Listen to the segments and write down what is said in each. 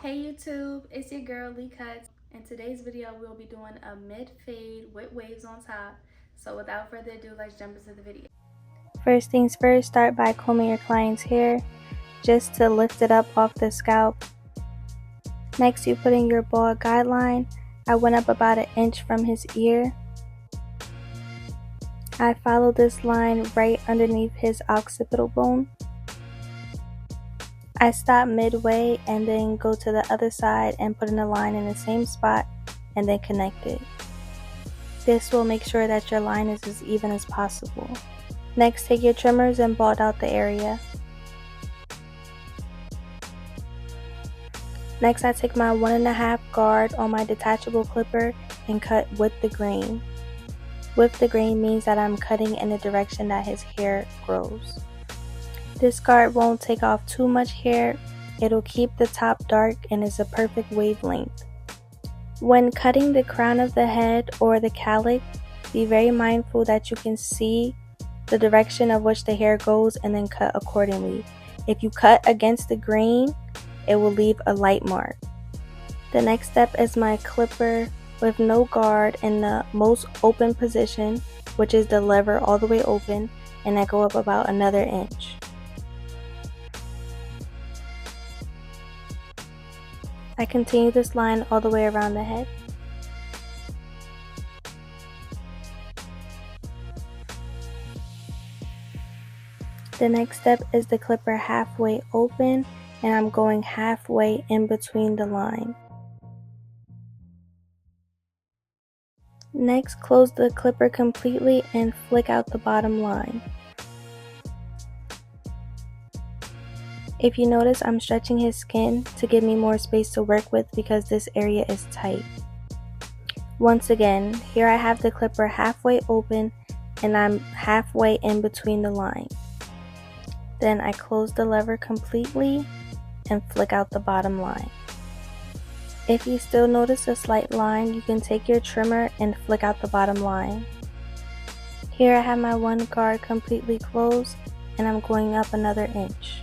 Hey YouTube, it's your girl Lei.cutz. In today's video, we'll be doing a mid-fade with waves on top. So without further ado, let's jump into the video. First things first, start by combing your client's hair just to lift it up off the scalp. Next, you put in your bald guideline. I went up about an inch from his ear. I followed this line right underneath his occipital bone. I stop midway and then go to the other side and put in a line in the same spot and then connect it. This will make sure that your line is as even as possible. Next, take your trimmers and bald out the area. Next, I take my 1.5 guard on my detachable clipper and cut with the grain. With the grain means that I'm cutting in the direction that his hair grows. This guard won't take off too much hair. It'll keep the top dark and is a perfect wavelength. When cutting the crown of the head or the cowlick, be very mindful that you can see the direction of which the hair goes and then cut accordingly. If you cut against the grain, it will leave a light mark. The next step is my clipper with no guard in the most open position, which is the lever all the way open, and I go up about another inch. I continue this line all the way around the head. The next step is the clipper halfway open, and I'm going halfway in between the line. Next, close the clipper completely and flick out the bottom line. If you notice, I'm stretching his skin to give me more space to work with because this area is tight. Once again, here I have the clipper halfway open and I'm halfway in between the line. Then I close the lever completely and flick out the bottom line. If you still notice a slight line, you can take your trimmer and flick out the bottom line. Here I have my one guard completely closed and I'm going up another inch.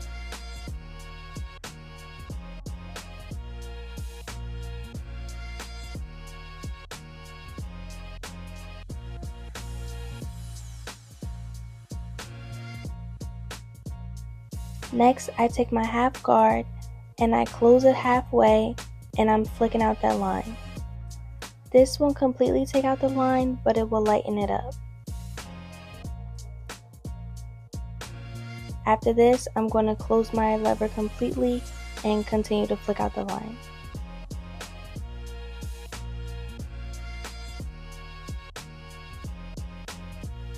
Next, I take my half guard and I close it halfway and I'm flicking out that line. This won't completely take out the line, but it will lighten it up. After this, I'm going to close my lever completely and continue to flick out the line.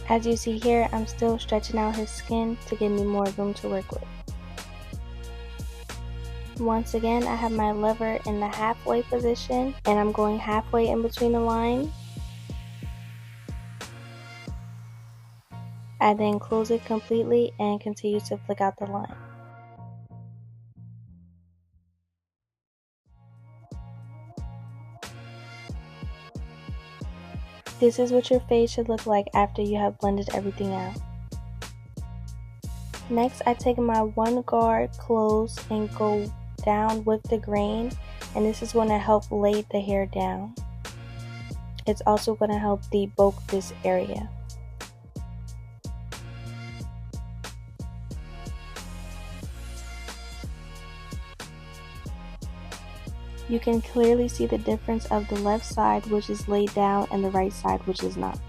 As you see here, I'm still stretching out his skin to give me more room to work with. Once again, I have my lever in the halfway position and I'm going halfway in between the line. I then close it completely and continue to flick out the line. This is what your fade should look like after you have blended everything out. Next, I take my one guard close and go down with the grain, and this is going to help lay the hair down. It's also going to help debulk this area. You can clearly see the difference of the left side, which is laid down, and the right side, which is not.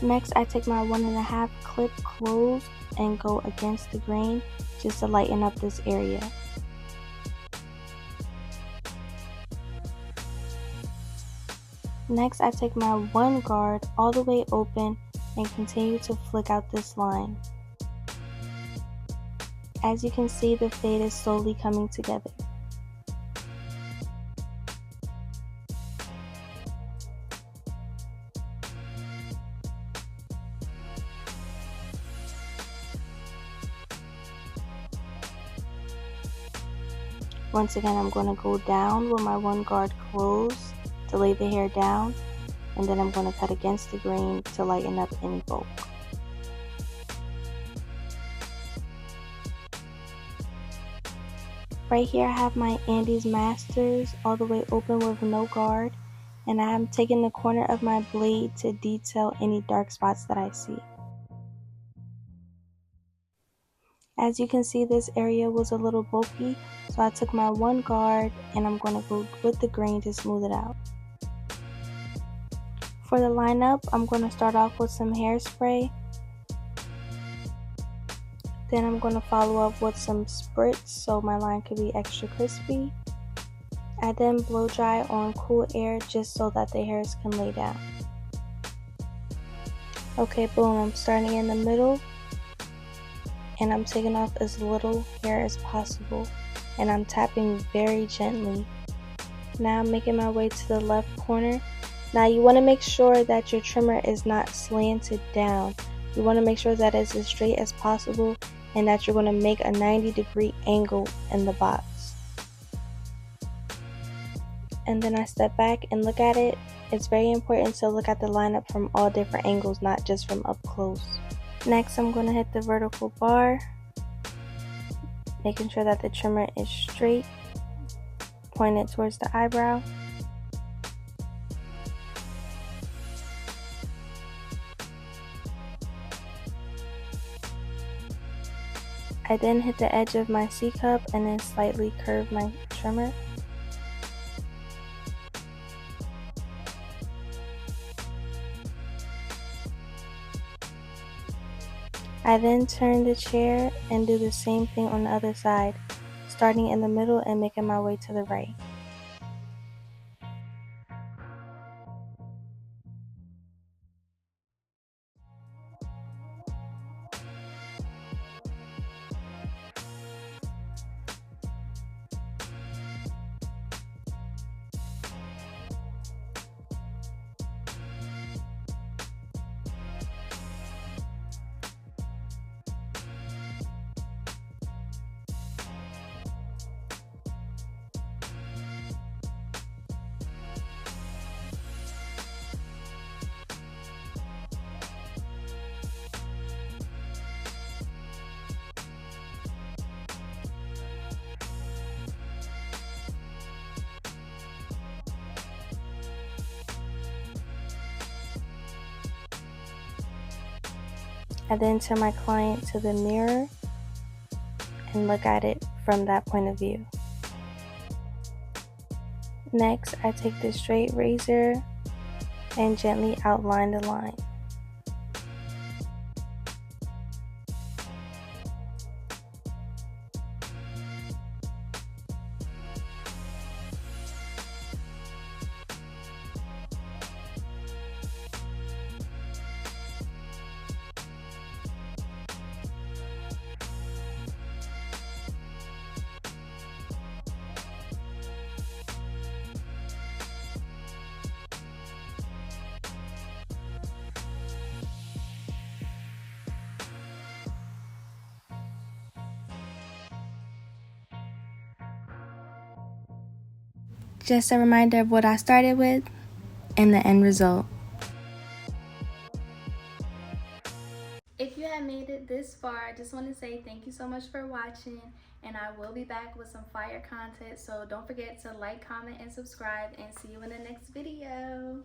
Next, I take my 1.5 clip closed and go against the grain just to lighten up this area. Next, I take my one guard all the way open and continue to flick out this line. As you can see, the fade is slowly coming together. Once again, I'm going to go down with my one guard closed to lay the hair down, and then I'm going to cut against the grain to lighten up any bulk. Right here I have my Andes Masters all the way open with no guard, and I am taking the corner of my blade to detail any dark spots that I see. As you can see, this area was a little bulky, so I took my one guard and I'm going to go with the grain to smooth it out. For the lineup, I'm going to start off with some hairspray. Then I'm going to follow up with some spritz so my line could be extra crispy. I then blow dry on cool air just so that the hairs can lay down. Okay, boom, I'm starting in the middle and I'm taking off as little hair as possible, and I'm tapping very gently. Now I'm making my way to the left corner. Now you want to make sure that your trimmer is not slanted down. You want to make sure that it's as straight as possible and that you're going to make a 90-degree angle in the box. And then I step back and look at it. It's very important to look at the lineup from all different angles, not just from up close. Next, I'm going to hit the vertical bar, making sure that the trimmer is straight, pointed towards the eyebrow. I then hit the edge of my C-cup and then slightly curve my trimmer. I then turn the chair and do the same thing on the other side, starting in the middle and making my way to the right. I then turn my client to the mirror and look at it from that point of view. Next, I take the straight razor and gently outline the line. Just a reminder of what I started with and the end result. If you have made it this far, I just want to say thank you so much for watching, and I will be back with some fire content, so don't forget to like, comment, and subscribe, and see you in the next video.